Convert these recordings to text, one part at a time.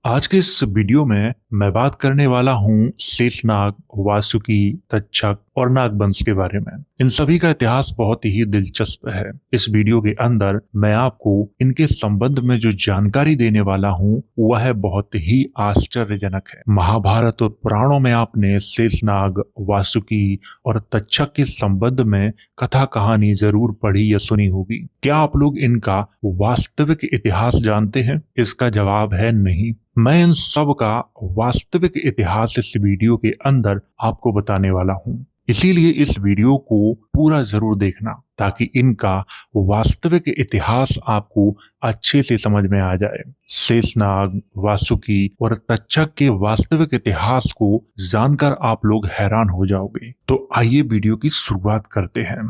आज के इस वीडियो में मैं बात करने वाला हूँ शेषनाग, वासुकी, तक्षक और नागवंश के बारे में। इन सभी का इतिहास बहुत ही दिलचस्प है। इस वीडियो के अंदर मैं आपको इनके संबंध में जो जानकारी देने वाला हूँ वह बहुत ही आश्चर्यजनक है। महाभारत और पुराणों में आपने शेषनाग, वासुकी और तक्षक के संबंध में कथा कहानी जरूर पढ़ी या सुनी होगी। क्या आप लोग इनका वास्तविक इतिहास जानते हैं? इसका जवाब है नहीं। मैं इन सब का वास्तविक इतिहास इस वीडियो के अंदर आपको बताने वाला हूं। इसीलिए इस वीडियो को पूरा जरूर देखना ताकि इनका वास्तविक इतिहास आपको अच्छे से समझ में आ जाए। शेषनाग, वासुकी और तक्षक के वास्तविक इतिहास को जानकर आप लोग हैरान हो जाओगे। तो आइए वीडियो की शुरुआत करते हैं।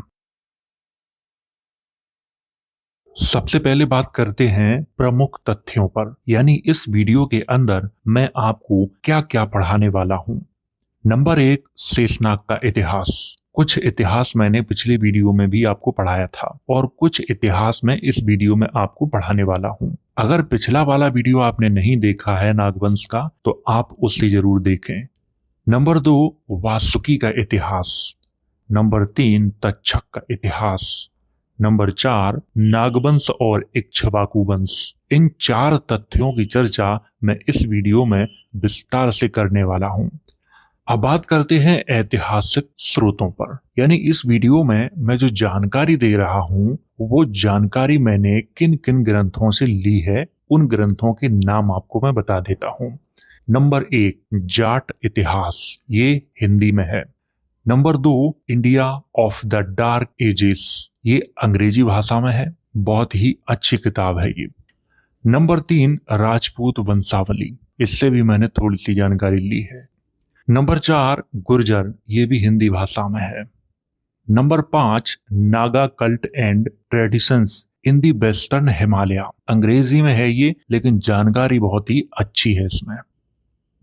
सबसे पहले बात करते हैं प्रमुख तथ्यों पर, यानी इस वीडियो के अंदर मैं आपको क्या क्या पढ़ाने वाला हूं। नंबर 1, शेषनाग का इतिहास। कुछ इतिहास मैंने पिछले वीडियो में भी आपको पढ़ाया था और कुछ इतिहास में इस वीडियो में आपको पढ़ाने वाला हूं। अगर पिछला वाला वीडियो आपने नहीं देखा है नागवंश का तो आप उसे जरूर देखें। नंबर 2, वासुकी का इतिहास। नंबर 3, तक्षक का इतिहास। नंबर 4, नागवंश और इक्ष्वाकु वंश। इन 4 तथ्यों की चर्चा मैं इस वीडियो में विस्तार से करने वाला हूं। अब बात करते हैं ऐतिहासिक स्रोतों पर, यानी इस वीडियो में मैं जो जानकारी दे रहा हूं वो जानकारी मैंने किन किन ग्रंथों से ली है, उन ग्रंथों के नाम आपको मैं बता देता हूं। नंबर 1, जाट इतिहास, ये हिंदी में है। Number 2, India of the dark ages, ये अंग्रेजी भाषा में है। बहुत ही अच्छी किताब है ये। नंबर 3, राजपूत वंशावली, इससे भी मैंने थोड़ी सी जानकारी ली है। नंबर 4, गुर्जर, ये भी हिंदी भाषा में है। Number 5, Naga cult and traditions in the western Himalaya, अंग्रेजी में है ये लेकिन जानकारी बहुत ही अच्छी है इसमें।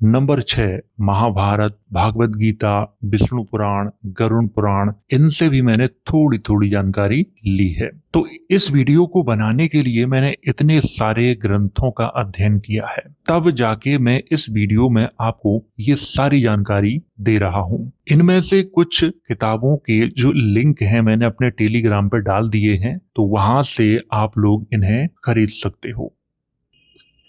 नंबर 6, महाभारत, भागवत गीता, विष्णु पुराण, गरुण पुराण, इनसे भी मैंने थोड़ी थोड़ी जानकारी ली है। तो इस वीडियो को बनाने के लिए मैंने इतने सारे ग्रंथों का अध्ययन किया है, तब जाके मैं इस वीडियो में आपको ये सारी जानकारी दे रहा हूँ। इनमें से कुछ किताबों के जो लिंक हैं मैंने अपने टेलीग्राम पर डाल दिए हैं, तो वहां से आप लोग इन्हें खरीद सकते हो।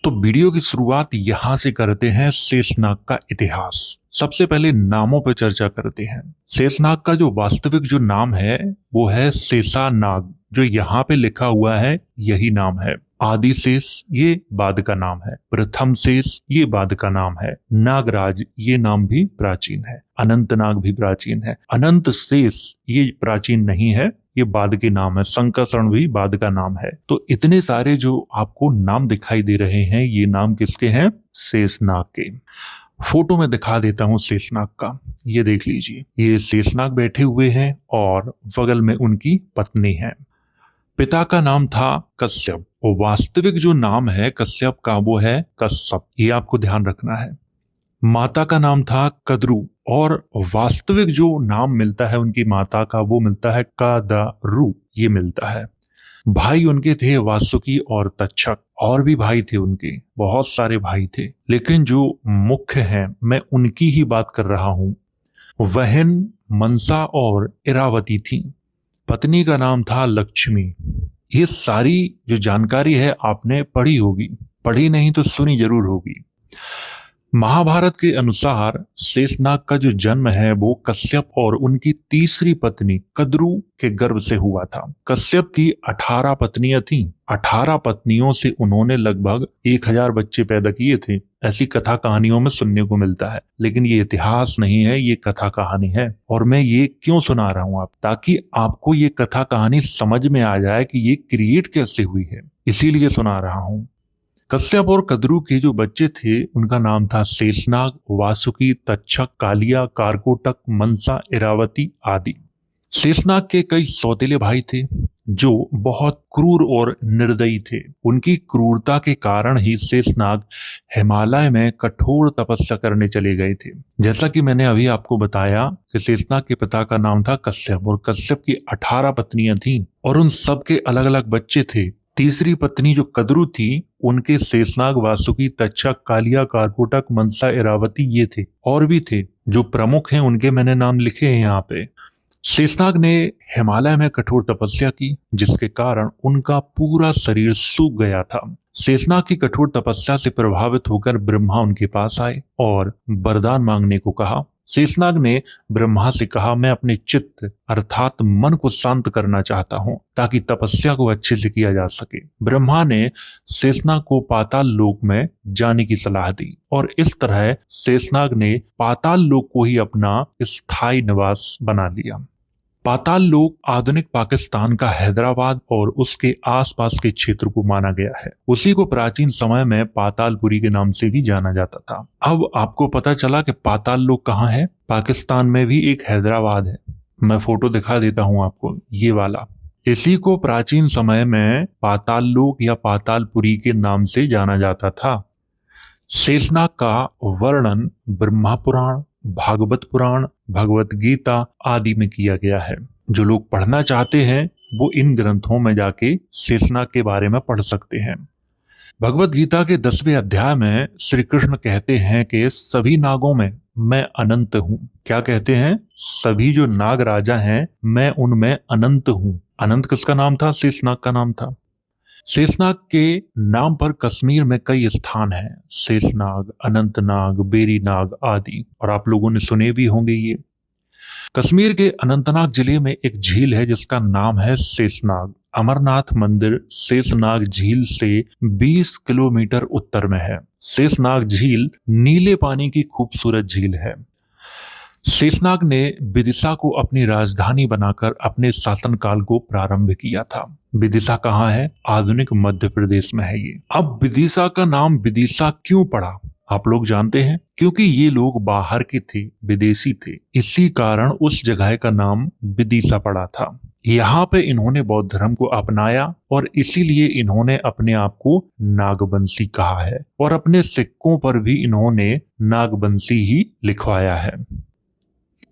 तो वीडियो की शुरुआत यहां से करते हैं शेषनाग का इतिहास। सबसे पहले नामों पर चर्चा करते हैं। शेषनाग का जो वास्तविक जो नाम है वो है शेषानाग, जो यहाँ पे लिखा हुआ है यही नाम है। आदिशेष ये बाद का नाम है। प्रथम शेष ये बाद का नाम है। नागराज ये नाम भी प्राचीन है। अनंतनाग भी प्राचीन है। अनंत शेष ये प्राचीन नहीं है, ये बाद के नाम है। संकर्षण भी बाद का नाम है। तो इतने सारे जो आपको नाम दिखाई दे रहे हैं ये नाम किसके हैं? शेषनाग के। फोटो में दिखा देता हूं शेषनाग का, ये देख लीजिए। ये शेषनाग बैठे हुए हैं और बगल में उनकी पत्नी है। पिता का नाम था कश्यप और वास्तविक जो नाम है कश्यप का वो है कश्यप, ये आपको ध्यान रखना है। माता का नाम था कद्रु और वास्तविक जो नाम मिलता है उनकी माता का वो मिलता है कदरु, ये मिलता है। भाई उनके थे वासुकी और तक्षक, और भी भाई थे उनके, बहुत सारे भाई थे, लेकिन जो मुख्य हैं मैं उनकी ही बात कर रहा हूं। बहन मनसा और इरावती थी। पत्नी का नाम था लक्ष्मी। ये सारी जो जानकारी है आपने पढ़ी होगी, पढ़ी नहीं तो सुनी जरूर होगी। महाभारत के अनुसार शेषनाग का जो जन्म है वो कश्यप और उनकी तीसरी पत्नी कद्रु के गर्भ से हुआ था। कश्यप की 18 पत्नियां थीं। 18 पत्नियों से उन्होंने लगभग 1000 बच्चे पैदा किए थे, ऐसी कथा कहानियों में सुनने को मिलता है। लेकिन ये इतिहास नहीं है, ये कथा कहानी है। और मैं ये क्यों सुना रहा हूं ताकि आपको ये कथा कहानी समझ में आ जाए कि ये क्रिएट कैसे हुई है, इसीलिए सुना रहा हूं। कश्यप और कद्रु के जो बच्चे थे उनका नाम था शेषनाग, वासुकी, तक्षक, कालिया, कारकोटक, मनसा, इरावती आदि। शेषनाग के कई सौतेले भाई थे जो बहुत क्रूर और निर्दयी थे। उनकी क्रूरता के कारण ही शेषनाग हिमालय में कठोर तपस्या करने चले गए थे। जैसा कि मैंने अभी आपको बताया कि शेषनाग के पिता का नाम था कश्यप और कश्यप की 18 पत्नियां थीं और उन सब के अलग अलग बच्चे थे। तीसरी पत्नी जो कद्रू थी, उनके शेषनाग, वासुकी, तक्षक, कालिया, कारकोटक, मनसा, इरावती ये थे। और भी थे जो प्रमुख हैं, उनके मैंने नाम लिखे हैं यहाँ पे। शेषनाग ने हिमालय में कठोर तपस्या की, जिसके कारण उनका पूरा शरीर सूख गया था। शेषनाग की कठोर तपस्या से प्रभावित होकर ब्रह्मा उनके पास आए और वरदान मांगने को कहा। शेषनाग ने ब्रह्मा से कहा, मैं अपने चित्त अर्थात मन को शांत करना चाहता हूं, ताकि तपस्या को अच्छे से किया जा सके। ब्रह्मा ने शेषनाग को पाताल लोक में जाने की सलाह दी और इस तरह शेषनाग ने पाताल लोक को ही अपना स्थायी निवास बना लिया। पाताल लोक आधुनिक पाकिस्तान का हैदराबाद और उसके आसपास के क्षेत्र को माना गया है। उसी को प्राचीन समय में पातालपुरी के नाम से भी जाना जाता था। अब आपको पता चला कि पाताल लोक कहाँ है। पाकिस्तान में भी एक हैदराबाद है। मैं फोटो दिखा देता हूं आपको, ये वाला। इसी को प्राचीन समय में पाताल लोक या पातालपुरी के नाम से जाना जाता था। शेषनाग का वर्णन ब्रह्मा पुराण, भागवत पुराण, भगवत गीता आदि में किया गया है। जो लोग पढ़ना चाहते हैं वो इन ग्रंथों में जाके शेषनाग के बारे में पढ़ सकते हैं। भगवत गीता के 10वें अध्याय में श्री कृष्ण कहते हैं कि सभी नागों में मैं अनंत हूं। क्या कहते हैं? सभी जो नाग राजा हैं मैं उनमें अनंत हूं। अनंत किसका नाम था? शेषनाग का नाम था। शेषनाग के नाम पर कश्मीर में कई स्थान हैं, शेषनाग, अनंतनाग, बेरीनाग आदि, और आप लोगों ने सुने भी होंगे ये। कश्मीर के अनंतनाग जिले में एक झील है जिसका नाम है शेषनाग। अमरनाथ मंदिर शेषनाग झील से 20 किलोमीटर उत्तर में है। शेषनाग झील नीले पानी की खूबसूरत झील है। शेषनाग ने विदिशा को अपनी राजधानी बनाकर अपने शासनकाल को प्रारंभ किया था। विदिशा कहाँ है? आधुनिक मध्य प्रदेश में है ये। अब विदिशा का नाम विदिशा क्यों पड़ा आप लोग जानते हैं? क्योंकि ये लोग बाहर के थे, विदेशी थे, इसी कारण उस जगह का नाम विदिशा पड़ा था। यहाँ पे इन्होंने बौद्ध धर्म को अपनाया और इसीलिए इन्होंने अपने आप को नागवंशी कहा है और अपने सिक्कों पर भी इन्होंने नागवंशी ही लिखवाया है।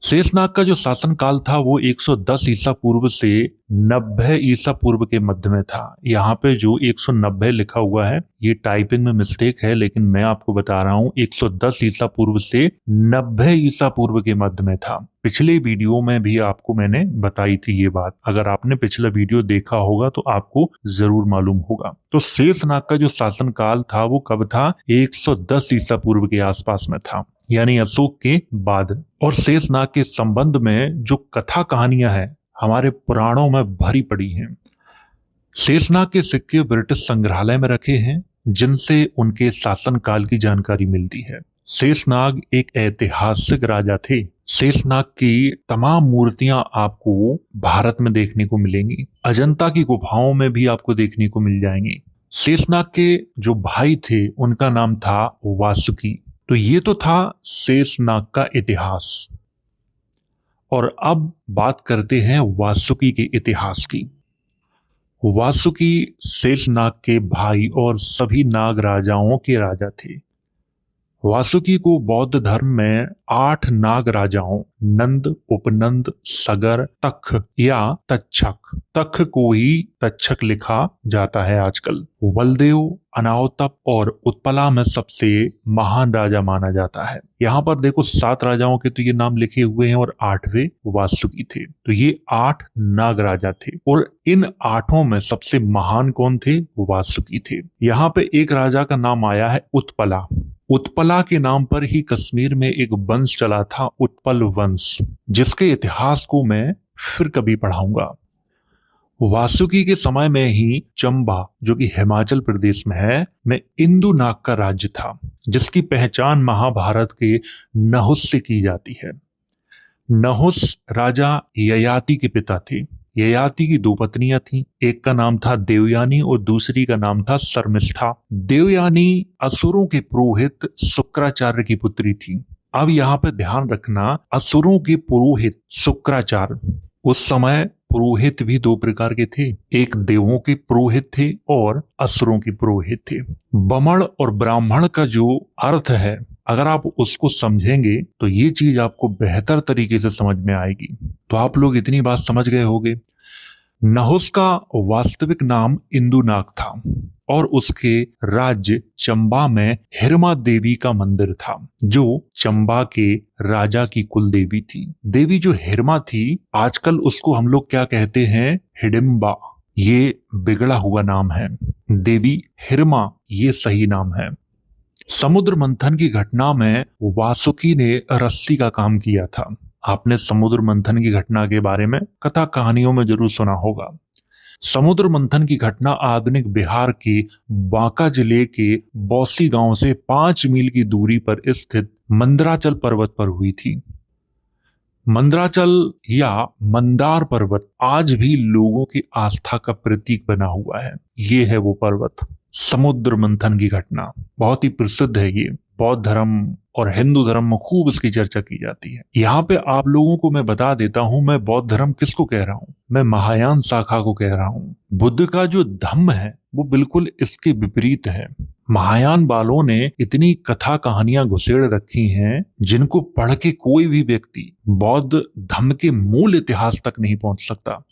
शेषनाग का जो शासनकाल था वो 110 ईसा पूर्व से 90 ईसा पूर्व के मध्य में था। यहाँ पे जो 190 लिखा हुआ है ये टाइपिंग में मिस्टेक है, लेकिन मैं आपको बता रहा हूँ 110 ईसा पूर्व से 90 ईसा पूर्व के मध्य में था। पिछले वीडियो में भी आपको मैंने बताई थी ये बात। अगर आपने पिछला वीडियो देखा होगा तो आपको जरूर मालूम होगा। तो शेषनाग का जो शासनकाल था वो कब था? 110 ईसा पूर्व के आसपास में था, यानी अशोक के बाद। और शेषनाग के संबंध में जो कथा कहानियां हैं हमारे पुराणों में भरी पड़ी हैं। शेषनाग के सिक्के ब्रिटिश संग्रहालय में रखे हैं जिनसे उनके शासनकाल की जानकारी मिलती है। शेषनाग एक ऐतिहासिक राजा थे। शेषनाग की तमाम मूर्तियां आपको भारत में देखने को मिलेंगी। अजंता की गुफाओं में भी आपको देखने को मिल जाएंगी। शेषनाग के जो भाई थे उनका नाम था वासुकी। तो ये तो था शेषनाग का इतिहास। और अब बात करते हैं वासुकी के इतिहास की। वासुकी शेषनाग के भाई और सभी नाग राजाओं के राजा थे। वासुकी को बौद्ध धर्म में 8 नाग राजाओं नंद, उपनंद, सगर, तक्ष या तक्षक, तक्ष को ही तक्षक लिखा जाता है आजकल, बलदेव, अनावतप और उत्पला में सबसे महान राजा माना जाता है। यहाँ पर देखो 7 राजाओं के तो ये नाम लिखे हुए हैं और 8वें वासुकी थे। तो ये 8 नाग राजा थे और इन 8 में सबसे महान कौन थे? वासुकी थे। यहाँ पे एक राजा का नाम आया है उत्पला। उत्पला के नाम पर ही कश्मीर में एक वंश चला था, उत्पल वंश, जिसके इतिहास को मैं फिर कभी पढ़ाऊंगा। वासुकी के समय में ही चंबा, जो कि हिमाचल प्रदेश में है, में इंदु नाग का राज्य था, जिसकी पहचान महाभारत के नहुस से की जाती है। नहुस राजा ययाति के पिता थे। ययाति की 2 पत्नियां थीं, एक का नाम था देवयानी और दूसरी का नाम था शर्मिष्ठा। देवयानी असुरों के पुरोहित शुक्राचार्य की पुत्री थी। अब यहाँ पे ध्यान रखना, असुरों के पुरोहित शुक्राचार्य। उस समय पुरोहित भी 2 प्रकार के थे, एक देवों के पुरोहित थे और असुरों के पुरोहित थे। बमण और ब्राह्मण का जो अर्थ है, अगर आप उसको समझेंगे तो ये चीज आपको बेहतर तरीके से समझ में आएगी। तो आप लोग इतनी बात समझ गए होंगे। नहुस का वास्तविक नाम इंदुनाग था और उसके राज्य चंबा में हिरमा देवी का मंदिर था, जो चंबा के राजा की कुल देवी थी। देवी जो हिरमा थी, आजकल उसको हम लोग क्या कहते हैं, हिडिंबा। ये बिगड़ा हुआ नाम है। देवी हिरमा ये सही नाम है। समुद्र मंथन की घटना में वासुकी ने रस्सी का काम किया था। आपने समुद्र मंथन की घटना के बारे में कथा कहानियों में जरूर सुना होगा। समुद्र मंथन की घटना आधुनिक बिहार के बांका जिले के बौसी गांव से 5 मील की दूरी पर स्थित मंदराचल पर्वत पर हुई थी। मंदराचल या मंदार पर्वत आज भी लोगों की आस्था का प्रतीक बना हुआ है। ये है वो पर्वत। समुद्र मंथन की घटना बहुत ही प्रसिद्ध है। ये बौद्ध धर्म और हिंदू धर्म में खूब इसकी चर्चा की जाती है। यहाँ पे आप लोगों को मैं बता देता हूं, मैं बौद्ध धर्म किसको कह रहा हूं, मैं महायान शाखा को कह रहा हूं। बुद्ध का जो धम्म है वो बिल्कुल इसके विपरीत है। महायान वालों ने इतनी कथा कहानियां घुसेड़ रखी हैं जिनको पढ़ के कोई भी व्यक्ति बौद्ध धम्म के मूल इतिहास तक नहीं पहुंच सकता।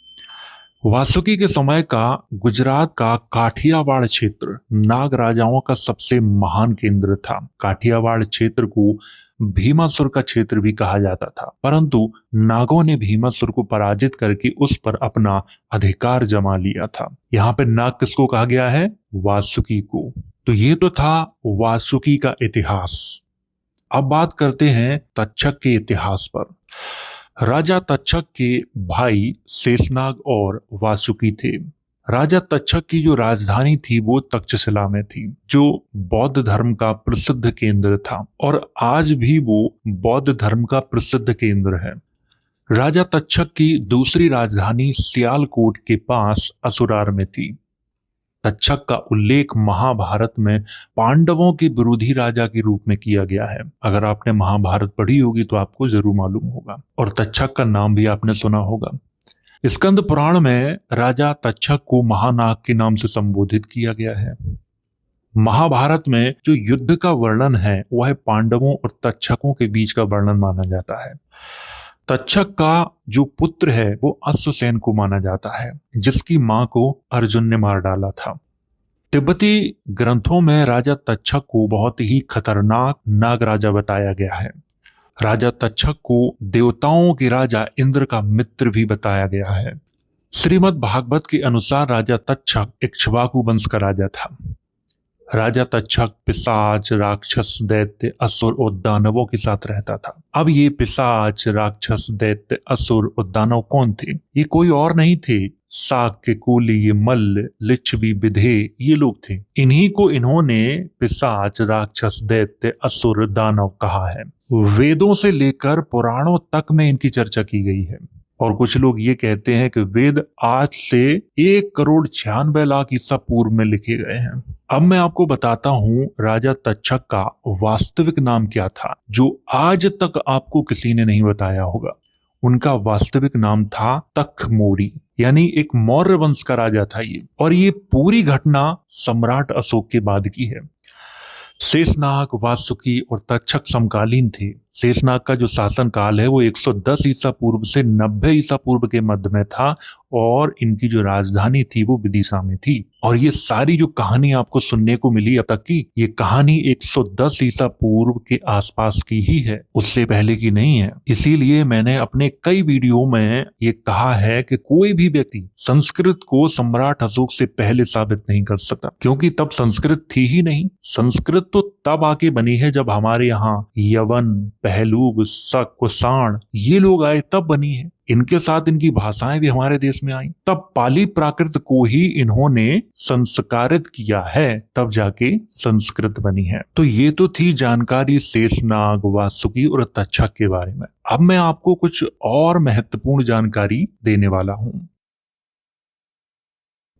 वासुकी के समय का गुजरात का काठियावाड़ क्षेत्र नाग राजाओं का सबसे महान केंद्र था। काठियावाड़ क्षेत्र को भीमासुर का क्षेत्र भी कहा जाता था, परंतु नागों ने भीमासुर को पराजित करके उस पर अपना अधिकार जमा लिया था। यहाँ पे नाग किसको कहा गया है, वासुकी को। तो ये तो था वासुकी का इतिहास। अब बात करते हैं तक्षक के इतिहास पर। राजा तक्षक के भाई शेषनाग और वासुकी थे। राजा तक्षक की जो राजधानी थी वो तक्षशिला में थी, जो बौद्ध धर्म का प्रसिद्ध केंद्र था और आज भी वो बौद्ध धर्म का प्रसिद्ध केंद्र है। राजा तक्षक की दूसरी राजधानी सियालकोट के पास असुरार में थी। तक्षक का उल्लेख महाभारत में पांडवों के विरोधी राजा के रूप में किया गया है। अगर आपने महाभारत पढ़ी होगी तो आपको जरूर मालूम होगा, और तक्षक का नाम भी आपने सुना होगा। स्कंद पुराण में राजा तक्षक को महानाग के नाम से संबोधित किया गया है। महाभारत में जो युद्ध का वर्णन है वह पांडवों और तक्षकों के बीच का वर्णन माना जाता है। तक्षक का जो पुत्र है वो अश्वसेन को माना जाता है, जिसकी मां को अर्जुन ने मार डाला था। तिब्बती ग्रंथों में राजा तक्षक को बहुत ही खतरनाक नाग राजा बताया गया है। राजा तक्षक को देवताओं के राजा इंद्र का मित्र भी बताया गया है। श्रीमद् भागवत के अनुसार राजा तक्षक इक्ष्वाकु वंश का राजा था। राजा तक्षक पिशाच, राक्षस, दैत्य, असुर और दानवों के साथ रहता था। अब ये पिशाच, राक्षस, दैत्य, असुर और दानव कौन थे? ये कोई और नहीं थे, शाक्य, कूली, मल्ल, लिच्छवी, विधे, ये लोग थे। इन्हीं को इन्होंने पिशाच, राक्षस, दैत्य, असुर, दानव कहा है। वेदों से लेकर पुराणों तक में इनकी चर्चा की गई है। और कुछ लोग ये कहते हैं कि वेद आज से 1,96,00,000 ईसा पूर्व में लिखे गए हैं। अब मैं आपको बताता हूं राजा तक्षक का वास्तविक नाम क्या था, जो आज तक आपको किसी ने नहीं बताया होगा। उनका वास्तविक नाम था तखमोरी, यानी एक मौर्य वंश का राजा था ये। और ये पूरी घटना सम्राट अशोक के बाद की है। शेषनाग, वासुकी और तक्षक समकालीन थे। शेषनाग का जो शासन काल है वो 110 ईसा पूर्व से 90 ईसा पूर्व के मध्य में था, और इनकी जो राजधानी थी वो विदिशा में थी। और ये सारी जो कहानी आपको सुनने को मिली अब तक की, ये कहानी 110 ईसा पूर्व के आसपास की ही है, उससे पहले की नहीं है। इसीलिए मैंने अपने कई वीडियो में ये कहा है कि कोई भी व्यक्ति संस्कृत को सम्राट अशोक से पहले साबित नहीं कर सकता, क्योंकि तब संस्कृत थी ही नहीं। संस्कृत तो तब आके बनी है जब हमारे यहाँ यवन, पहलूब, शक, कुषाण ये लोग आए, तब बनी है। इनके साथ इनकी भाषाएं भी हमारे देश में आई। तब पाली प्राकृत को ही इन्होंने संस्कारित किया है, तब जाके संस्कृत बनी है। तो ये तो थी जानकारी शेषनाग, वासुकी और तक्षक के बारे में। अब मैं आपको कुछ और महत्वपूर्ण जानकारी देने वाला हूं।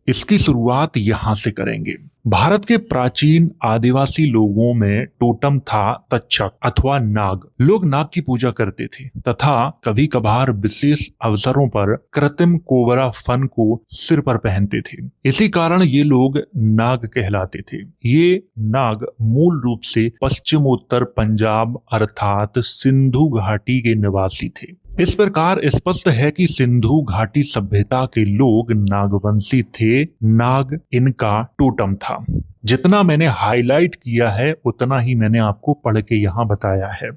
इसकी शुरुआत यहां से करेंगे। भारत के प्राचीन आदिवासी लोगों में टोटम था तक्षक अथवा नाग। लोग नाग की पूजा करते थे तथा कभी कभार विशेष अवसरों पर कृत्रिम कोबरा फन को सिर पर पहनते थे। इसी कारण ये लोग नाग कहलाते थे। ये नाग मूल रूप से पश्चिमोत्तर पंजाब अर्थात सिंधु घाटी के निवासी थे। इस प्रकार स्पष्ट है कि सिंधु घाटी सभ्यता के लोग नागवंशी थे। नाग इनका टोटम था। जितना मैंने हाईलाइट किया है उतना ही मैंने आपको पढ़ के यहाँ बताया है।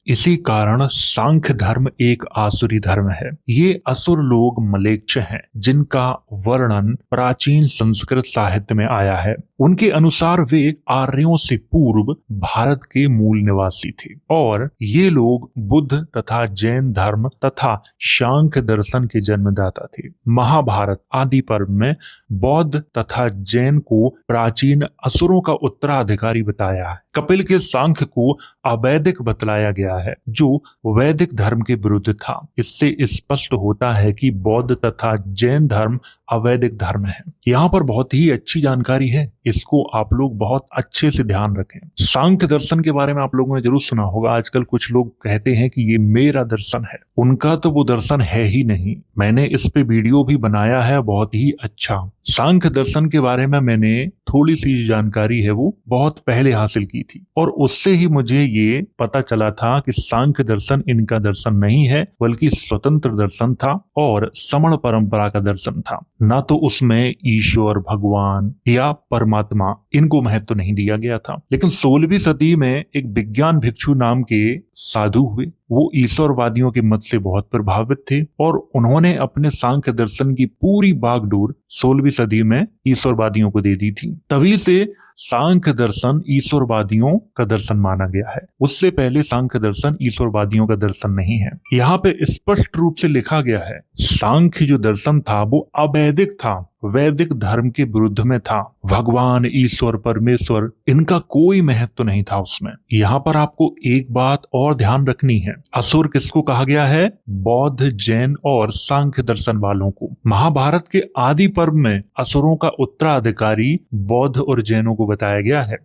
इसी कारण सांख्य धर्म एक आसुरी धर्म है। ये असुर लोग मलेच्छ हैं, जिनका वर्णन प्राचीन संस्कृत साहित्य में आया है। उनके अनुसार वे आर्यों से पूर्व भारत के मूल निवासी थे और ये लोग बुद्ध तथा जैन धर्म तथा सांख्य दर्शन के जन्मदाता थे। महाभारत आदि पर्व में बौद्ध तथा जैन को प्राचीन असुरों का उत्तराधिकारी बताया है। कपिल के सांख्य को अवैदिक बतलाया गया है, जो वैदिक धर्म के विरुद्ध था। इससे स्पष्ट होता है कि बौद्ध तथा जैन धर्म अवैदिक धर्म है। यहाँ पर बहुत ही अच्छी जानकारी है, इसको आप लोग बहुत अच्छे से ध्यान रखें। सांख्य दर्शन के बारे में आप लोगों ने जरूर सुना होगा। आजकल कुछ लोग कहते हैं कि ये मेरा दर्शन है, उनका तो वो दर्शन है ही नहीं। मैंने इस पे वीडियो भी बनाया है, बहुत ही अच्छा। सांख्य दर्शन के बारे में मैंने थोड़ी सी जानकारी है वो बहुत पहले हासिल की थी और उससे ही मुझे ये पता चला था कि सांख्य दर्शन इनका दर्शन नहीं है, बल्कि स्वतंत्र दर्शन था और समण परंपरा का दर्शन था। ना तो उसमें ईश्वर, भगवान या परमात्मा इनको महत्व नहीं दिया गया था। लेकिन 16वीं सदी में एक विज्ञान भिक्षु नाम के साधु हुए। वो ईश्वरवादियों के मत से बहुत प्रभावित थे और उन्होंने अपने सांख्य दर्शन की पूरी बागडोर 16वीं सदी में ईश्वरवादियों को दे दी थी। तभी से सांख्य दर्शन ईश्वरवादियों का दर्शन माना गया है। उससे पहले सांख्य दर्शन ईश्वरवादियों का दर्शन नहीं है। यहाँ पे स्पष्ट रूप से लिखा गया है, सांख्य जो दर्शन था वो अवैदिक था, वैदिक धर्म के विरुद्ध में था। भगवान, ईश्वर, परमेश्वर इनका कोई महत्व नहीं था उसमें। यहाँ पर आपको एक बात और ध्यान रखनी है, असुर किसको कहा गया है? बौद्ध, जैन और सांख्य दर्शन वालों को। महाभारत के आदि पर्व में असुरों का उत्तराधिकारी बौद्ध और जैनों को बताया गया है।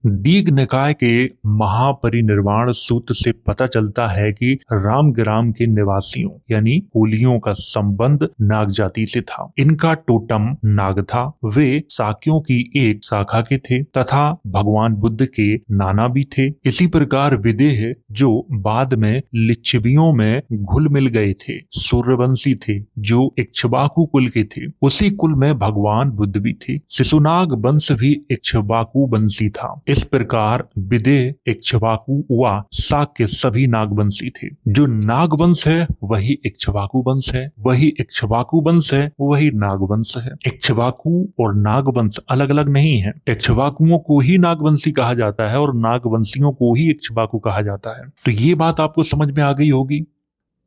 दीघ निकाय के महापरिनिर्वाण सूत्र से पता चलता है कि रामग्राम के निवासियों यानी कोलियों का संबंध नाग जाति से था। इनका टोटम नाग था। वे शाक्यों की एक शाखा के थे तथा भगवान बुद्ध के नाना भी थे। इसी प्रकार विदेह, जो बाद में लिच्छवियों में घुल मिल गए थे, सूर्यवंशी थे जो इक्ष्वाकु कुल के थे। उसी कुल में भगवान बुद्ध भी थे। शिशुनाग वंश भी इक्ष्वाकु वंशी था। इस प्रकार विदेह, इक्ष्वाकु व शाक्य सभी नागवंशी थे। जो नागवंश है वही इक्ष्वाकु वंश है, वही इक्ष्वाकु वंश है वही नागवंश है। इक्ष्वाकु और नागवंश अलग अलग नहीं है। इक्ष्वाकुओं को ही नागवंशी कहा जाता है और नागवंशियों को ही इक्ष्वाकु कहा जाता है। तो ये बात आपको समझ में आ गई होगी।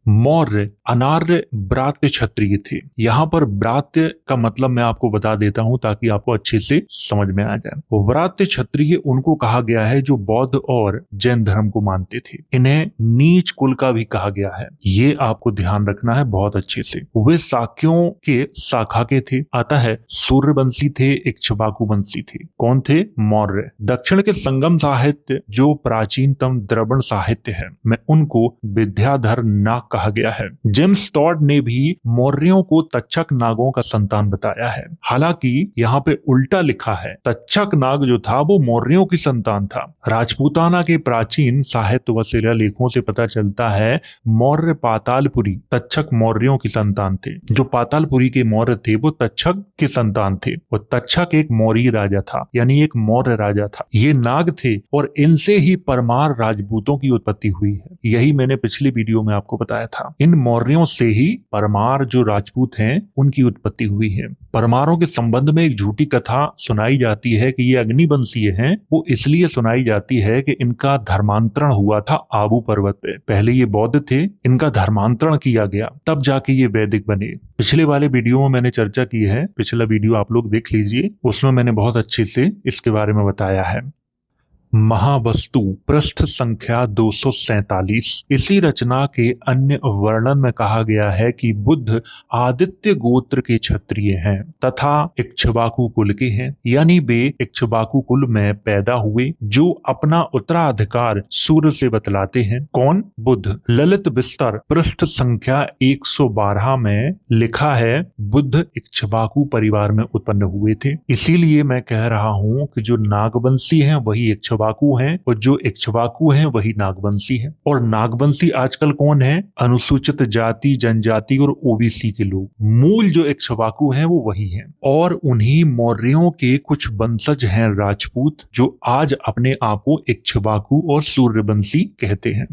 मौर्य अनार्य ब्रात्य क्षत्रिय थे। यहाँ पर ब्रात्य का मतलब मैं आपको बता देता हूँ ताकि आपको अच्छे से समझ में आ जाए। ब्रात्य क्षत्रिय उनको कहा गया है जो बौद्ध और जैन धर्म को मानते थे। इन्हें नीच कुल का भी कहा गया है, ये आपको ध्यान रखना है बहुत अच्छे से। वे शाक्यों के शाखा के थे, अतः सूर्यवंशी थे, इक्ष्वाकु वंशी थे। कौन थे? मौर्य। दक्षिण के संगम साहित्य जो प्राचीनतम द्रवण साहित्य है में उनको विद्याधर नाग कहा गया है। जेम्स टॉड ने भी मौर्यों को तक्षक नागों का संतान बताया है। हालांकि यहाँ पे उल्टा लिखा है, तक्षक नाग जो था वो मौर्यों की संतान था। राजपूताना के प्राचीन साहित्य व शिलालेखों से पता चलता है मौर्य पातालपुरी तक्षक मौर्यों की संतान थे। जो पातालपुरी के मौर्य थे वो तक्षक के संतान थे। वो तक्षक एक मौर्य राजा था, यानी एक मौर्य राजा था। ये नाग थे और इनसे ही परमार राजपूतों की उत्पत्ति हुई है। यही मैंने पिछले वीडियो में आपको बताया था। इन मौर्यों से ही परमार जो राजपूत हैं उनकी उत्पत्ति हुई है। परमारों के संबंध में एक झूठी कथा सुनाई जाती है कि ये अग्निवंशीय हैं। वो इसलिए सुनाई जाती है कि इनका धर्मांतरण हुआ था आबू पर्वत पे। पहले ये बौद्ध थे, इनका धर्मांतरण किया गया, तब जाके ये वैदिक बने। पिछले वाले वीडियो में मैंने चर्चा की है, पिछला वीडियो आप लोग देख लीजिए, उसमें मैंने बहुत अच्छे से इसके बारे में बताया है। महावस्तु पृष्ठ संख्या 247। इसी रचना के अन्य वर्णन में कहा गया है कि बुद्ध आदित्य गोत्र के क्षत्रिय हैं तथा इक्ष्वाकु कुल के हैं, यानी वे इक्ष्वाकु कुल में पैदा हुए जो अपना उत्तराधिकार सूर्य से बतलाते हैं। कौन? बुद्ध। ललित विस्तर पृष्ठ संख्या 112 में लिखा है बुद्ध इक्ष्वाकु परिवार में उत्पन्न हुए थे। इसीलिए मैं कह रहा हूँ कि जो नागवंशी हैं वही इक्ष्वाकु इक्ष्वाकु हैं, और जो इक्ष्वाकु हैं वही नागवंशी हैं। और नागवंशी आजकल कौन है? अनुसूचित जाति, जनजाति और ओबीसी के लोग। मूल जो इक्ष्वाकु हैं वो वही हैं, और उन्हीं मौर्यों के कुछ वंशज हैं राजपूत, जो आज अपने आप को इक्ष्वाकु और सूर्यवंशी कहते हैं।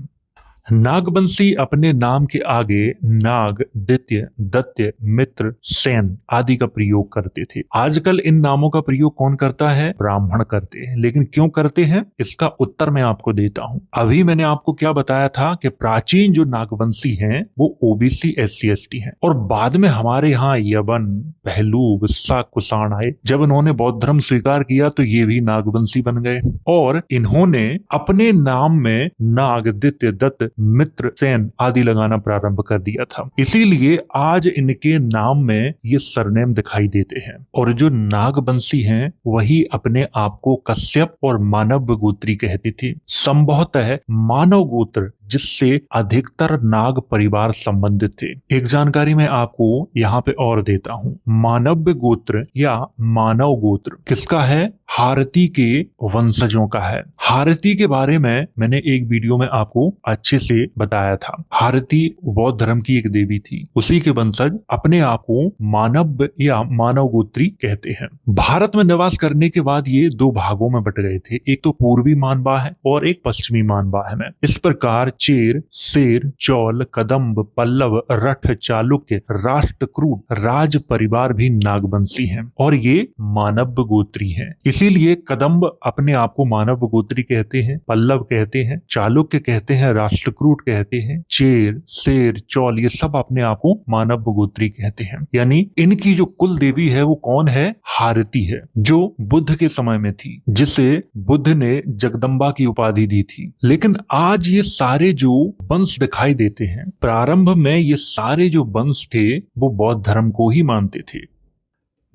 नागवंशी अपने नाम के आगे नाग, दित्य, दत्य, मित्र, सेन आदि का प्रयोग करते थे। आजकल इन नामों का प्रयोग कौन करता है? ब्राह्मण करते हैं। लेकिन क्यों करते हैं, इसका उत्तर मैं आपको देता हूं। अभी मैंने आपको क्या बताया था कि प्राचीन जो नागवंशी हैं वो ओबीसी, SC, ST हैं, और बाद में हमारे यहाँ यवन, पहलूब, शाक, कुषाण आए। जब इन्होंने बौद्ध धर्म स्वीकार किया तो ये भी नागवंशी बन गए, और इन्होंने अपने नाम में नाग, दित्य, दत्त, मित्र, सेन आदि लगाना प्रारंभ कर दिया था। इसीलिए आज इनके नाम में ये सरनेम दिखाई देते हैं। और जो नागवंशी हैं वही अपने आप को कश्यप और मानव गोत्री कहते थे। संभवतः मानव गोत्र जिससे अधिकतर नाग परिवार संबंधित थे। एक जानकारी मैं आपको यहाँ पे और देता हूँ। मानव गोत्र या मानव गोत्र किसका है? हारती के वंशजों का है। हारती के बारे में मैंने एक वीडियो में आपको अच्छे से बताया था। हारती बौद्ध धर्म की एक देवी थी, उसी के वंशज अपने आप को मानव या मानव गोत्री कहते हैं। भारत में निवास करने के बाद ये दो भागों में बट गए थे, एक तो पूर्वी मानवाह है और एक पश्चिमी मानवाह में। इस प्रकार चेर, सेर, चौल, कदम्ब, पल्लव, रठ, चालुक्य, राष्ट्रकूट राज परिवार भी नागवंशी हैं, और ये मानव गोत्री हैं। इसीलिए कदम्ब अपने आप को मानव गोत्री कहते हैं, पल्लव कहते हैं, चालुक्य कहते हैं, राष्ट्रकूट कहते हैं, चेर, सेर, चौल ये सब अपने आप को मानव गोत्री कहते हैं। यानी इनकी जो कुल देवी है वो कौन है? हारती है, जो बुद्ध के समय में थी, जिसे बुद्ध ने जगदम्बा की उपाधि दी थी। लेकिन आज ये सारे जो वंश दिखाई देते हैं, प्रारंभ में ये सारे जो वंश थे वो बौद्ध धर्म को ही मानते थे।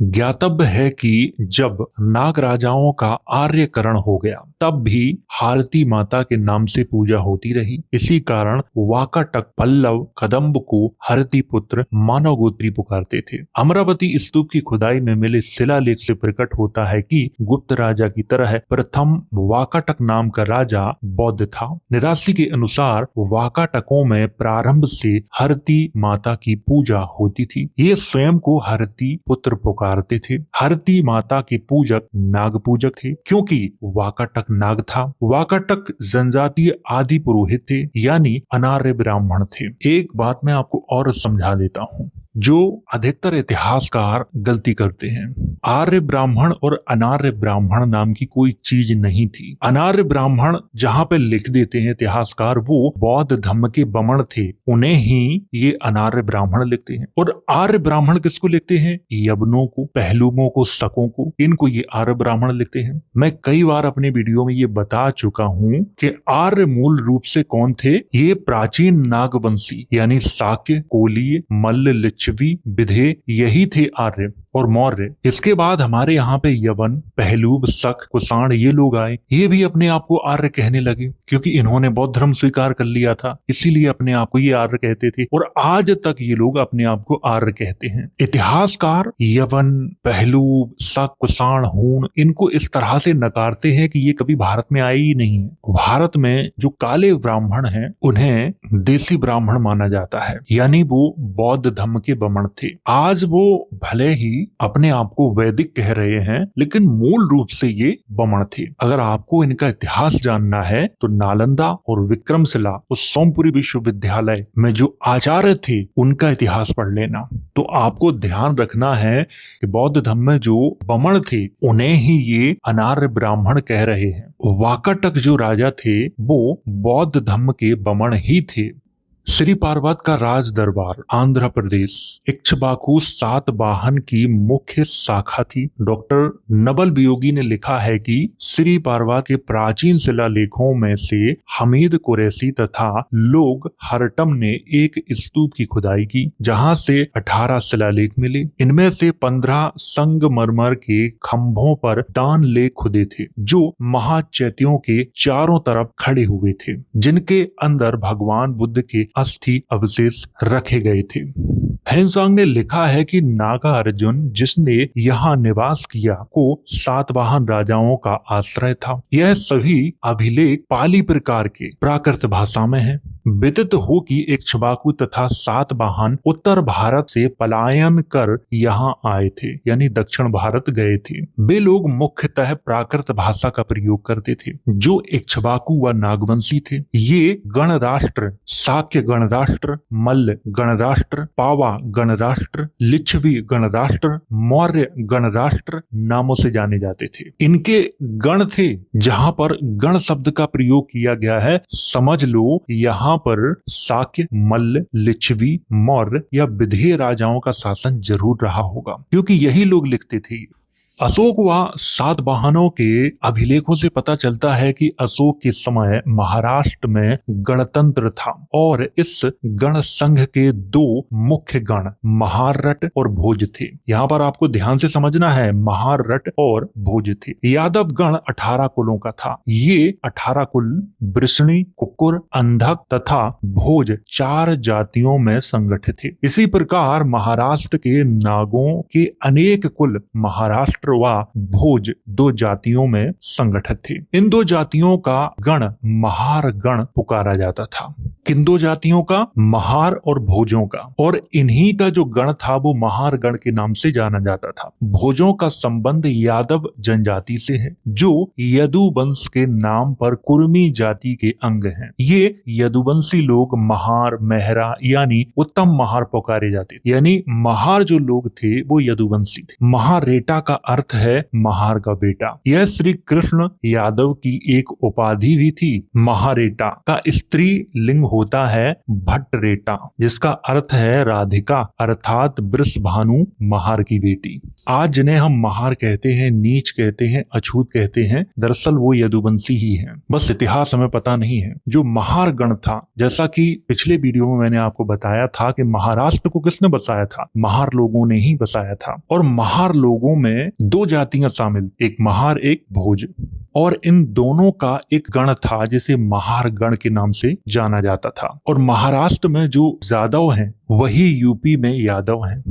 ज्ञातव्य है कि जब नाग राजाओं का आर्यकरण हो गया तब भी हारती माता के नाम से पूजा होती रही। इसी कारण वाकाटक पल्लव कदम्ब को हरती पुत्र मानव गोत्री पुकारते थे। अमरावती स्तूप की खुदाई में मिले शिलालेख से प्रकट होता है कि गुप्त राजा की तरह प्रथम वाकाटक नाम का राजा बौद्ध था। निराशी के अनुसार वाकाटकों में प्रारंभ से हरती माता की पूजा होती थी। ये स्वयं को हरती पुत्र पुकारते थे। हरती माता के पूजक नाग पूजक थे, क्योंकि वाकाटक नाग था। वाकाटक जनजातीय आदि पुरोहित थे, यानी अनार्य ब्राह्मण थे। एक बात मैं आपको और समझा देता हूँ जो अधिकतर इतिहासकार गलती करते हैं। आर्य ब्राह्मण और अनार्य ब्राह्मण नाम की कोई चीज नहीं थी। अनार्य ब्राह्मण जहाँ पे लिख देते हैं इतिहासकार वो बौद्ध धर्म के बमण थे, उन्हें ही ये अनार्य ब्राह्मण लिखते हैं। और आर्य ब्राह्मण किसको लिखते हैं? यवनों को, पहलुओं को, शकों को, इनको ये आर्य ब्राह्मण लिखते हैं। मैं कई बार अपने वीडियो में ये बता चुका हूँ कि आर्य मूल रूप से कौन थे? ये प्राचीन नागवंशी यानी शाक्य, कोलीय, मल्ल, लिच्छवी, विधे यही थे आर्य और मौर्य। इसके बाद हमारे यहाँ पे यवन, पहलूब, शक, कुषाण ये लोग आए। ये भी अपने आप को आर्य कहने लगे, क्योंकि इन्होंने बौद्ध धर्म स्वीकार कर लिया था, इसीलिए अपने आप को ये आर्य कहते थे। और आज तक ये लोग अपने आप को आर्य कहते हैं। इतिहासकार यवन, पहलूब, शक, कुषाण, हूण इनको इस तरह से नकारते हैं कि ये कभी भारत में आए ही नहीं है। भारत में जो काले ब्राह्मण हैं उन्हें देसी ब्राह्मण माना जाता है, यानी वो बौद्ध धर्म के बमण थे। आज वो भले ही अपने आप को वैदिक कह रहे हैं, लेकिन मूल रूप से ये बमण थे। अगर आपको इनका इतिहास जानना है तो नालंदा और विक्रमशिला और सोमपुरी विश्वविद्यालय में जो आचार्य थे उनका इतिहास पढ़ लेना। तो आपको ध्यान रखना है कि बौद्ध धर्म में जो बमण थे उन्हें ही ये अनार्य ब्राह्मण कह रहे हैं। वाकाटक जो राजा थे वो बौद्ध धर्म के बमण ही थे। श्री पार्वत का राज दरबार आंध्र प्रदेश इक्ष्वाकु सातवाहन की मुख्य शाखा थी। डॉक्टर नबल वियोगी ने लिखा है कि श्री पार्वत के प्राचीन शिलालेखों में से हमीद कुरैशी तथा लोग हरटम ने एक स्तूप की खुदाई की, जहां से 18 शिलालेख मिले। इनमें से 15 संगमरमर के खंभों पर दान लेख खुदे थे, जो महाचैत्यों के चारों तरफ खड़े हुए थे, जिनके अंदर भगवान बुद्ध के अस्थि अवशेष रखे गए थे। हेनसांग ने लिखा है कि नागा अर्जुन जिसने यहाँ निवास किया को सातवाहन राजाओं का आश्रय था। यह सभी अभिलेख पाली प्रकार के प्राकृत भाषा में है। विदित हो कि इक्ष्वाकु तथा सातवाहन उत्तर भारत से पलायन कर यहाँ आए थे, यानी दक्षिण भारत गए थे। वे लोग मुख्यतः प्राकृत भाषा का प्रयोग करते थे जो इक्ष्वाकु व नागवंशी थे। ये गणराष्ट्र शाक्य गणराष्ट्र, मल्ल गणराष्ट्र, पावा गणराष्ट्र, लिच्छवी गणराष्ट्र, मौर्य गणराष्ट्र नामों से जाने जाते थे। इनके गण थे। जहां पर गण शब्द का प्रयोग किया गया है, समझ लो यहाँ पर शाक्य, मल्ल, लिच्छवी, मौर्य या विदेह राजाओं का शासन जरूर रहा होगा, क्योंकि यही लोग लिखते थे। अशोक व सातवाहनों के अभिलेखों से पता चलता है कि अशोक के समय महाराष्ट्र में गणतंत्र था और इस गण संघ के दो मुख्य गण महारट और भोज थे। यहाँ पर आपको ध्यान से समझना है, महारट और भोज थे। यादव गण 18 कुलों का था। ये 18 कुल वृष्णि, कुकुर, अंधक तथा भोज 4 जातियों में संगठित थे। इसी प्रकार महाराष्ट्र के नागों के अनेक कुल महाराष्ट्र व भोज 2 जातियों में संगठित थे। इन 2 जातियों का गण महार गण पुकारा जाता था। किन 2 जातियों का? महार और भोजों का। और इन्हीं का जो गण था वो महार गण के नाम से जाना जाता था। भोजों का संबंध यादव जनजाति से है जो यदुवंश के नाम पर कुर्मी जाति के अंग हैं। ये यदुवंशी लोग महार, मेहरा यानी उत्तम महार पुकारे जाते थे। यानी महार जो लोग थे वो यदुवंशी थे। महारेटा का अर्थ है महार का बेटा। यह श्री कृष्ण यादव की एक उपाधि भी थी। महारेटा का स्त्री लिंग होता है भट्टरेटा, जिसका अर्थ है राधिका अर्थात वृषभानु महार की बेटी। आज जिन्हें हम महार कहते हैं, नीच कहते हैं, अछूत कहते हैं, दरअसल वो यदुवंशी ही हैं। बस इतिहास हमें पता नहीं है। जो महार गण था, जैसा कि पिछले वीडियो में मैंने आपको बताया था कि महाराष्ट्र को किसने बसाया था? महार लोगों ने ही बसाया था। और महार लोगों में 2 जातियां शामिल, एक महार एक भोज। और इन दोनों का एक गण था जिसे महार गण के नाम से जाना जाता था। और महाराष्ट्र में जो यादव हैं वही यूपी में यादव हैं।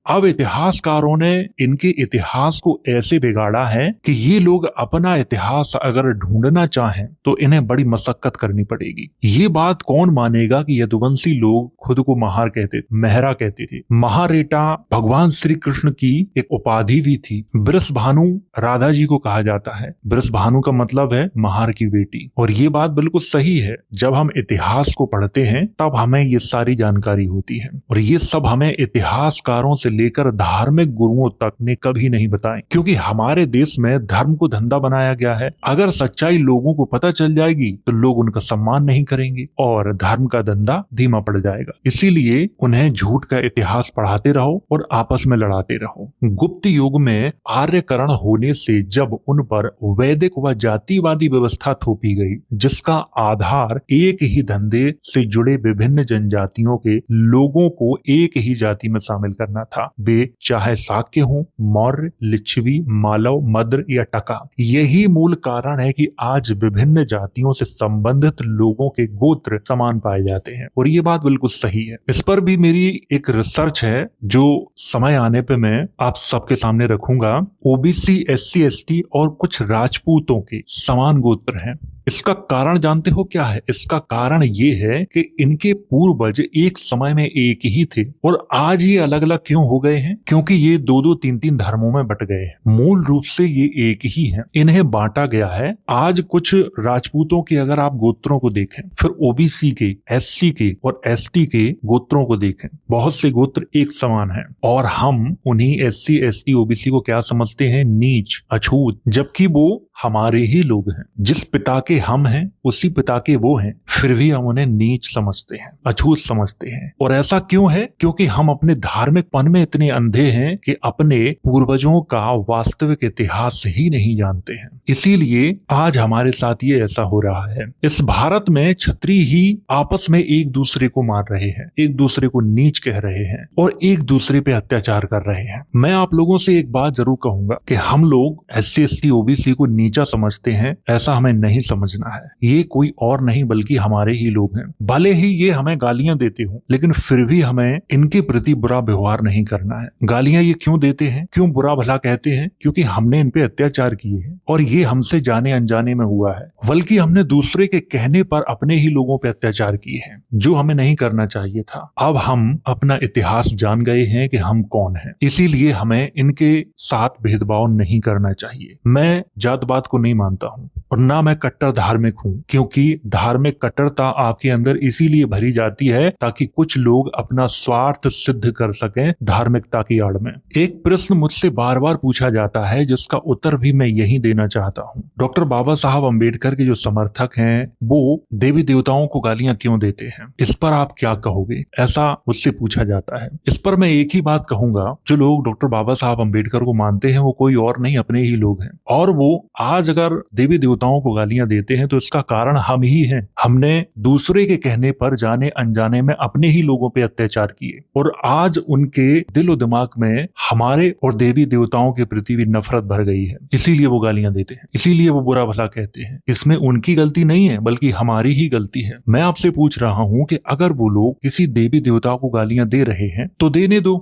अब इतिहासकारों ने इनके इतिहास को ऐसे बिगाड़ा है कि ये लोग अपना इतिहास अगर ढूंढना चाहें तो इन्हें बड़ी मशक्कत करनी पड़ेगी। ये बात कौन मानेगा कि यदुवंशी लोग खुद को महार कहते थे, मेहरा कहते थे। महारेटा भगवान श्री कृष्ण की एक उपाधि भी थी। वृषभानु राधा जी को कहा जाता है। वृषभानु का मतलब है महार की बेटी। और ये बात बिल्कुल सही है। जब हम इतिहास को पढ़ते हैं तब हमें ये सारी जानकारी होती है। और ये सब हमें इतिहासकारों से लेकर धार्मिक गुरुओं तक ने कभी नहीं बताए, क्योंकि हमारे देश में धर्म को धंधा बनाया गया है। अगर सच्चाई लोगों को पता चल जाएगी तो लोग उनका सम्मान नहीं करेंगे और धर्म का धंधा धीमा पड़ जाएगा। इसीलिए उन्हें झूठ का इतिहास पढ़ाते रहो और आपस में लड़ाते रहो। गुप्त युग में आर्यकरण होने से जब उन पर वैदिक व जातिवादी व्यवस्था थोपी गई, जिसका आधार एक ही धंधे से जुड़े विभिन्न जनजातियों के लोगों को एक ही जाति में शामिल करना था, वे चाहे शाक्य हो, मौर्य, लिच्छवी, मालव, मद्र या टका। यही मूल कारण है कि आज विभिन्न जातियों से संबंधित लोगों के गोत्र समान पाए जाते हैं। और ये बात बिल्कुल सही है। इस पर भी मेरी एक रिसर्च है जो समय आने पे मैं आप सबके सामने रखूंगा। ओबीसी, एससी, एसटी और कुछ राजपूतों के समान गोत्र हैं। इसका कारण जानते हो क्या है? इसका कारण ये है कि इनके पूर्वज एक समय में एक ही थे और आज ये अलग अलग क्यों हो गए हैं? क्योंकि ये 2-2, 3-3 धर्मों में बट गए हैं। मूल रूप से ये एक ही हैं। इन्हें बांटा गया है। आज कुछ राजपूतों के अगर आप गोत्रों को देखें, फिर ओबीसी के, एससी के और एसटी के गोत्रों को देखें, बहुत से गोत्र एक समान हैं। और हम उन्हीं एससी, एसटी, ओबीसी को क्या समझते हैं? नीच, अछूत, जबकि वो हमारे ही लोग हैं। जिस पिता के हम हैं उसी पिता के वो हैं, फिर भी हम उन्हें नीच समझते हैं, अछूत समझते हैं। और ऐसा क्यों है? क्योंकि हम अपने धार्मिक पन में इतने अंधे हैं कि अपने पूर्वजों का वास्तविक इतिहास ही नहीं जानते हैं। इसीलिए आज हमारे साथ ये ऐसा हो रहा है। इस भारत में क्षत्रिय ही आपस में एक दूसरे को मार रहे हैं, एक दूसरे को नीच कह रहे हैं और एक दूसरे पे अत्याचार कर रहे हैं। मैं आप लोगों से एक बात जरूर कहूंगा कि हम लोग एससी, एसटी, ओबीसी को नीचा समझते हैं, ऐसा हमें नहीं समझ समझना है, ये कोई और नहीं बल्कि हमारे ही लोग हैं। भले ही ये हमें गालियां देते हो, लेकिन फिर भी हमें इनके प्रति बुरा व्यवहार नहीं करना है। गालियां ये क्यों देते हैं, क्यों बुरा भला कहते हैं? क्योंकि हमने इन पे अत्याचार किए हैं और ये हमसे जाने अनजाने में हुआ है। बल्कि हमने दूसरे के कहने पर अपने ही लोगों पे अत्याचार किए हैं, जो हमें नहीं करना चाहिए था। अब हम अपना इतिहास जान गए हैं कि हम कौन हैं, इसीलिए हमें इनके साथ भेदभाव नहीं करना चाहिए। मैं जात पात को नहीं मानता हूँ और ना मैं कट्टर धार्मिक हूँ, क्योंकि धार्मिक कट्टरता आपके अंदर इसीलिए भरी जाती है ताकि कुछ लोग अपना स्वार्थ सिद्ध कर सकें धार्मिकता की आड़ में। एक प्रश्न मुझसे बार बार पूछा जाता है जिसका उत्तर भी मैं यही देना चाहता हूँ। डॉक्टर बाबा साहब अम्बेडकर के जो समर्थक हैं वो देवी देवताओं को गालियां क्यों देते हैं, इस पर आप क्या कहोगे, ऐसा मुझसे पूछा जाता है। इस पर मैं एक ही बात कहूंगा, जो लोग डॉक्टर बाबा साहब अम्बेडकर को मानते हैं वो कोई और नहीं, अपने ही लोग हैं। और वो आज अगर देवी देवताओं को गालियां देते हैं तो इसका कारण हम ही हैं। हमने दूसरे के कहने पर जाने अनजाने में अपने ही लोगों पे अत्याचार किए और आज उनके दिलो दिमाग में हमारे और देवी देवताओं के प्रति भी नफरत भर गई है। इसीलिए वो गालियां देते हैं, इसीलिए वो बुरा भला कहते हैं। इसमें उनकी गलती नहीं है बल्कि हमारी ही गलती है। मैं आपसे पूछ रहा हूं कि अगर वो लोग किसी देवी देवता को गालियां दे रहे हैं तो देने दो,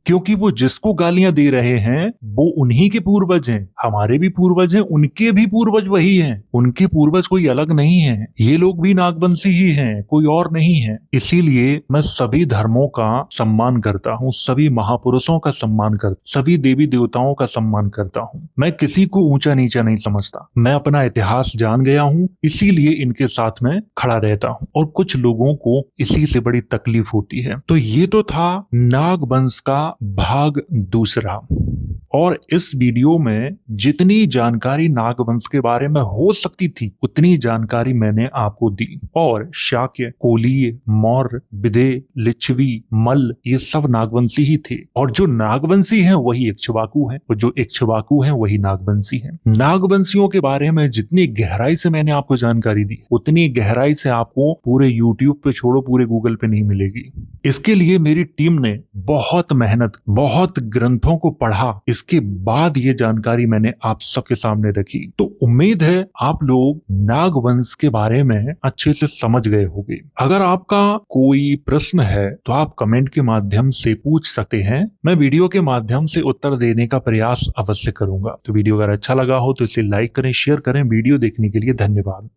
क्योंकि वो जिसको गालियां दे रहे हैं वो उन्हीं के पूर्वज हैं। हमारे भी पूर्वज हैं, उनके भी पूर्वज वही हैं। उनके पूर्वज कोई अलग नहीं है। ये लोग भी नागवंशी ही हैं, कोई और नहीं है। इसीलिए मैं सभी धर्मों का सम्मान करता हूँ, सभी महापुरुषों का सम्मान करता, सभी देवी देवताओं का सम्मान करता हूँ। मैं किसी को ऊंचा नीचा नहीं समझता। मैं अपना इतिहास जान गया हूँ, इसीलिए इनके साथ में खड़ा रहता हूँ और कुछ लोगों को इसी से बड़ी तकलीफ होती है। तो ये तो था नागवंश का भाग दूसरा। और इस वीडियो में जितनी जानकारी नागवंश के बारे में हो सकती थी उतनी जानकारी मैंने आपको दी। और शाक्य, कोलीय, मौर्य, विदेह, लिच्छवी, मल्ल ये सब नागवंशी ही थे। और जो नागवंशी हैं वही इक्ष्वाकु हैं और जो इक्ष्वाकु हैं वही नागवंशी हैं। नागवंशियों के बारे में जितनी गहराई से मैंने आपको जानकारी दी उतनी गहराई से आपको पूरे यूट्यूब पे छोड़ो पूरे गूगल पे नहीं मिलेगी। इसके लिए मेरी टीम ने बहुत मेहनत, बहुत ग्रंथों को पढ़ा, इसके बाद ये जानकारी मैंने आप सबके सामने रखी। तो उम्मीद है आप लोग नागवंश के बारे में अच्छे से समझ गए होंगे। अगर आपका कोई प्रश्न है तो आप कमेंट के माध्यम से पूछ सकते हैं, मैं वीडियो के माध्यम से उत्तर देने का प्रयास अवश्य करूंगा। तो वीडियो अगर अच्छा लगा हो तो इसे लाइक करें, शेयर करें। वीडियो देखने के लिए धन्यवाद।